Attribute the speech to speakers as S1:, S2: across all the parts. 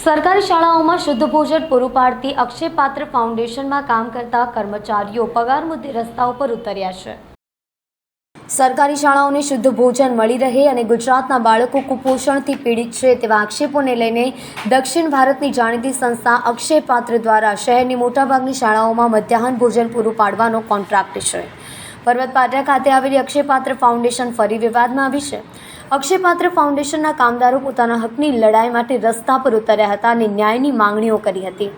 S1: સરકારી શાળાઓમાં શુદ્ધ ભોજન પૂરું પાડતી અક્ષયપાત્ર ફાઉન્ડેશનમાં કામ કરતા કર્મચારીઓ પગાર મુદ્દે રસ્તા ઉપર ઉતર્યા છે। સરકારી શાળાઓને શુદ્ધ ભોજન મળી રહે અને ગુજરાતના બાળકો કુપોષણથી પીડિત છે તેવા આક્ષેપોને લઈને દક્ષિણ ભારતની જાણીતી સંસ્થા અક્ષયપાત્ર દ્વારા શહેરની મોટાભાગની શાળાઓમાં મધ્યાહન ભોજન પૂરું પાડવાનો કોન્ટ્રાક્ટ છે। પર્વત પાટિયા ખાતે આવેલી અક્ષયપાત્ર ફાઉન્ડેશન ફરી વિવાદમાં આવી છે। અક્ષયપાત્ર ફાઉન્ડેશનના કામદારો પોતાના હકની લડાઈ માટે રસ્તા પર ઉતર્યા હતા અને ન્યાયની માંગણીઓ કરી હતી।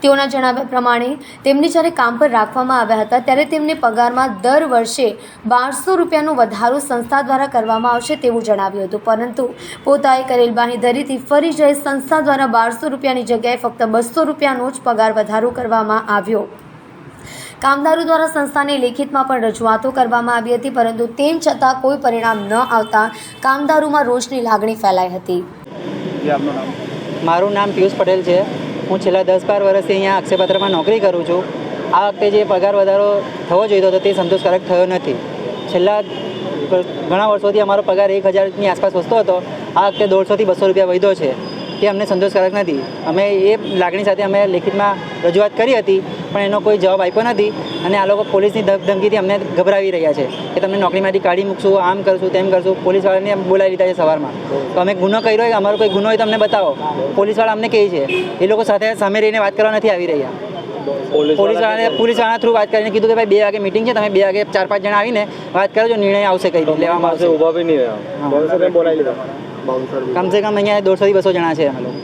S1: તેઓના જણાવ્યા પ્રમાણે તેમને જ્યારે કામ પર રાખવામાં આવ્યા હતા ત્યારે તેમને પગારમાં દર વર્ષે 1200 રૂપિયાનો વધારો સંસ્થા દ્વારા કરવામાં આવશે તેવું જણાવ્યું હતું, પરંતુ પોતાએ કરેલ બાંહેધરીથી ફરી જઈ સંસ્થા દ્વારા 1200 રૂપિયાની જગ્યાએ ફક્ત 200 રૂપિયાનો જ પગાર વધારો કરવામાં આવ્યો। કામદારો દ્વારા સંસ્થાને લેખિતમાં પણ રજૂઆતો કરવામાં આવી હતી, પરંતુ તેમ છતાં કોઈ પરિણામ ન આવતા કામદારોમાં રોષની લાગણી ફેલાઈ હતી।
S2: મારું નામ પિયુષ પટેલ છે। હું છેલ્લા 10-12 વર્ષથી અહીંયા અક્ષયપાત્રમાં નોકરી કરું છું। આ વખતે જે પગાર વધારો થવો જોઈતો હતો તે સંતોષકારક થયો નથી। છેલ્લા ઘણા વર્ષોથી અમારો પગાર 1000ની આસપાસ વસતો હતો। આ વખતે 150થી 200 રૂપિયા વધ્યો છે, તે અમને સંતોષકારક નથી। અમે એ લાગણી સાથે અમે લેખિતમાં રજૂઆત કરી હતી, પણ એનો કોઈ જવાબ આપ્યો નથી અને આ લોકો પોલીસની ધમકીથી અમને ગભરાવી રહ્યા છે કે તમને નોકરીમાંથી કાઢી મૂકશું, આમ કરશું, તેમ કરશું। પોલીસવાળાને બોલાવી લીધા છે સવારમાં, તો અમે ગુનો કર્યો હોય, અમારો કોઈ ગુનો હોય તો અમને બતાવો। પોલીસવાળા અમને કહે છે એ લોકો સાથે સામે રહીને વાત કરવા નથી આવી રહ્યા। પોલીસવાળાના થ્રુ વાત કરીને કીધું કે ભાઈ 2 વાગે મિટિંગ છે, તમે 2 વાગે 4-5 જણા આવીને વાત કરો, જો નિર્ણય આવશે કઈ લેવામાં આવશે। કમસે કમ અહીંયા 150થી 200 જણા છે અમે લોકો।